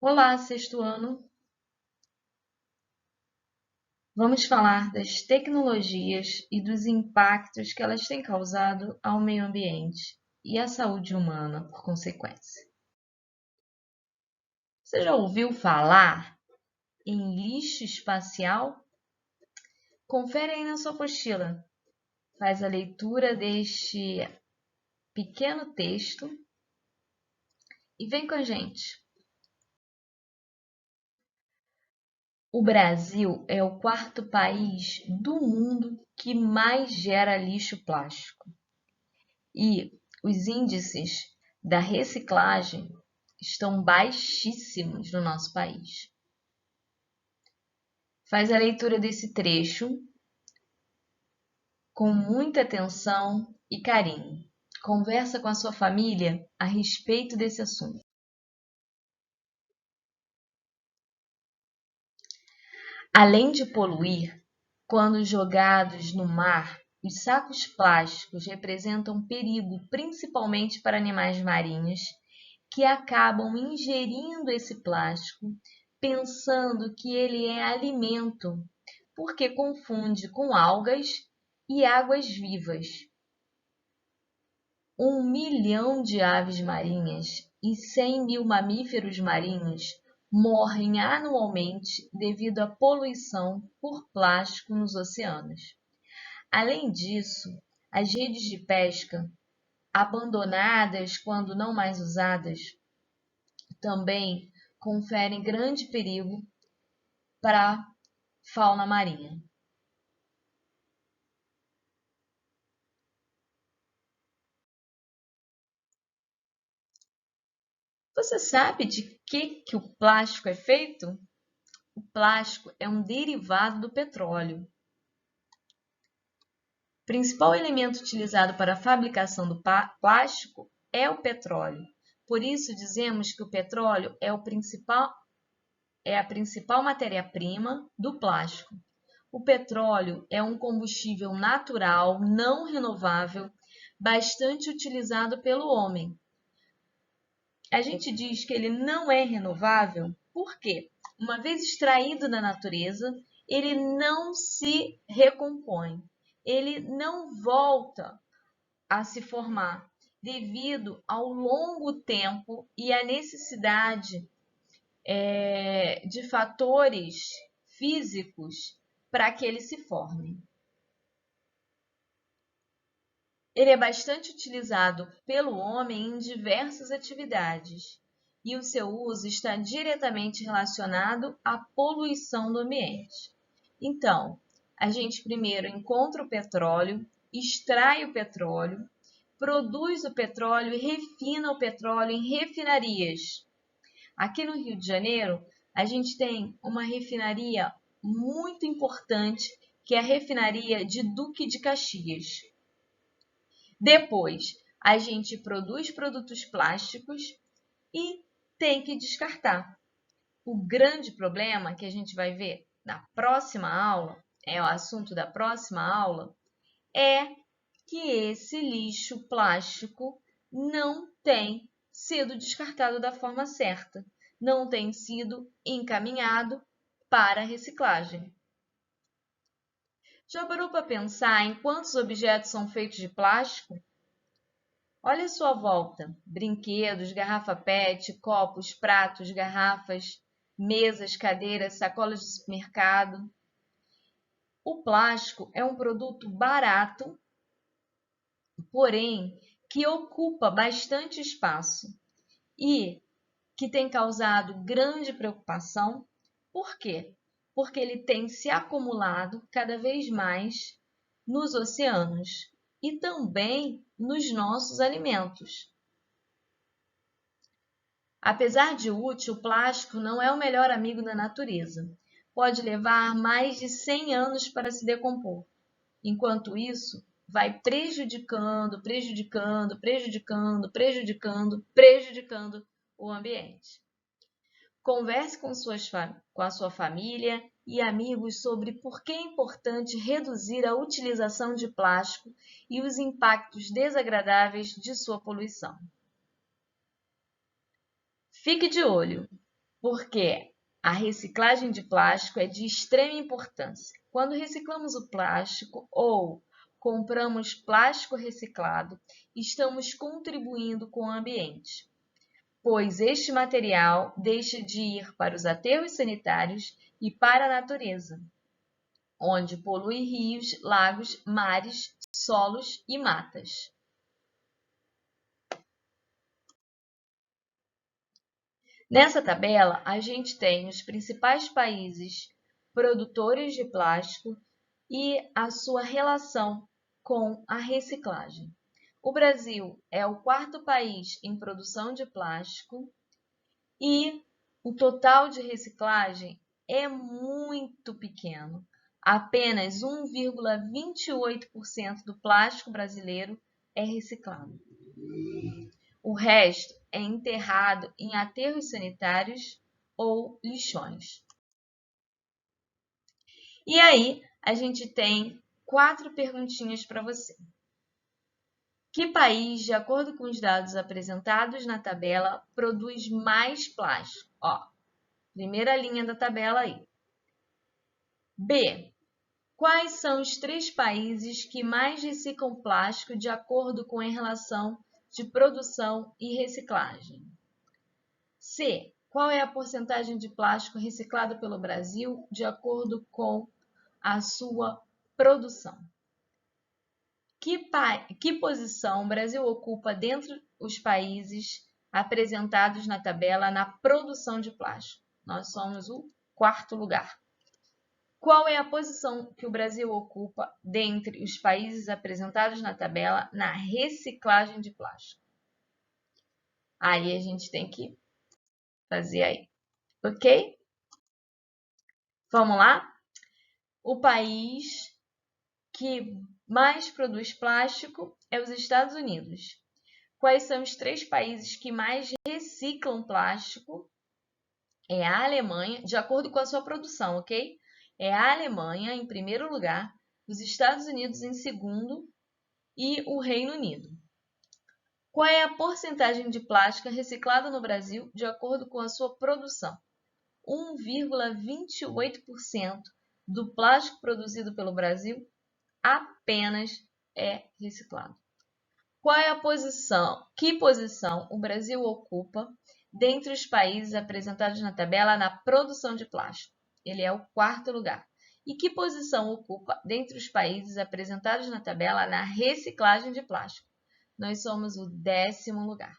Olá, sexto ano. Vamos falar das tecnologias e dos impactos que elas têm causado ao meio ambiente e à saúde humana por consequência. Você já ouviu falar em lixo espacial? Confere aí na sua apostila. Faz a leitura deste pequeno texto e vem com a gente. O Brasil é o quarto país do mundo que mais gera lixo plástico. E os índices da reciclagem estão baixíssimos no nosso país. Faz a leitura desse trecho com muita atenção e carinho. Conversa com a sua família a respeito desse assunto. Além de poluir, quando jogados no mar, os sacos plásticos representam perigo principalmente para animais marinhos que acabam ingerindo esse plástico pensando que ele é alimento, porque confunde com algas e águas vivas. 1 milhão de aves marinhas e 100 mil mamíferos marinhos morrem anualmente devido à poluição por plástico nos oceanos. Além disso, as redes de pesca, abandonadas quando não mais usadas, também conferem grande perigo para a fauna marinha. Você sabe de que o plástico é feito? O plástico é um derivado do petróleo. O principal elemento utilizado para a fabricação do plástico é o petróleo. Por isso dizemos que o petróleo é a principal matéria-prima do plástico. O petróleo é um combustível natural, não renovável, bastante utilizado pelo homem. A gente diz que ele não é renovável porque, uma vez extraído da natureza, ele não se recompõe, ele não volta a se formar devido ao longo tempo e à necessidade de fatores físicos para que ele se forme. Ele é bastante utilizado pelo homem em diversas atividades e o seu uso está diretamente relacionado à poluição do ambiente. Então, a gente primeiro encontra o petróleo, extrai o petróleo, produz o petróleo e refina o petróleo em refinarias. Aqui no Rio de Janeiro, a gente tem uma refinaria muito importante, que é a refinaria de Duque de Caxias. Depois, a gente produz produtos plásticos e tem que descartar. O grande problema que a gente vai ver na próxima aula, é o assunto da próxima aula, é que esse lixo plástico não tem sido descartado da forma certa, não tem sido encaminhado para a reciclagem. Já parou para pensar em quantos objetos são feitos de plástico? Olha a sua volta: brinquedos, garrafa PET, copos, pratos, garrafas, mesas, cadeiras, sacolas de supermercado. O plástico é um produto barato, porém que ocupa bastante espaço e que tem causado grande preocupação. Por quê? Porque ele tem se acumulado cada vez mais nos oceanos e também nos nossos alimentos. Apesar de útil, o plástico não é o melhor amigo da natureza. Pode levar mais de 100 anos para se decompor. Enquanto isso, vai prejudicando o ambiente. Converse com a sua família e amigos sobre por que é importante reduzir a utilização de plástico e os impactos desagradáveis de sua poluição. Fique de olho! porque a reciclagem de plástico é de extrema importância. Quando reciclamos o plástico ou compramos plástico reciclado, estamos contribuindo com o ambiente, pois este material deixa de ir para os aterros sanitários e para a natureza, onde polui rios, lagos, mares, solos e matas. Nessa tabela, a gente tem os principais países produtores de plástico e a sua relação com a reciclagem. O Brasil é o quarto país em produção de plástico e o total de reciclagem é muito pequeno. Apenas 1,28% do plástico brasileiro é reciclado. O resto é enterrado em aterros sanitários ou lixões. E aí, a gente tem 4 perguntinhas para você. Que país, de acordo com os dados apresentados na tabela, produz mais plástico? Ó, primeira linha da tabela aí. B. Quais são os 3 países que mais reciclam plástico de acordo com a relação de produção e reciclagem? C. Qual é a porcentagem de plástico reciclado pelo Brasil de acordo com a sua produção? Que posição o Brasil ocupa dentre os países apresentados na tabela na produção de plástico? Nós somos o 4º lugar. Qual é a posição que o Brasil ocupa dentre os países apresentados na tabela na reciclagem de plástico? Aí a gente tem que fazer aí, ok? Vamos lá? O país que mais produz plástico é os Estados Unidos. Quais são os 3 países que mais reciclam plástico? É a Alemanha, de acordo com a sua produção, ok? É a Alemanha em primeiro lugar, os Estados Unidos em segundo e o Reino Unido. Qual é a porcentagem de plástico reciclada no Brasil de acordo com a sua produção? 1,28% do plástico produzido pelo Brasil apenas é reciclado. Qual é a posição? Que posição o Brasil ocupa dentre os países apresentados na tabela na produção de plástico? Ele é o 4º lugar. E que posição ocupa dentre os países apresentados na tabela na reciclagem de plástico? Nós somos o 10º lugar.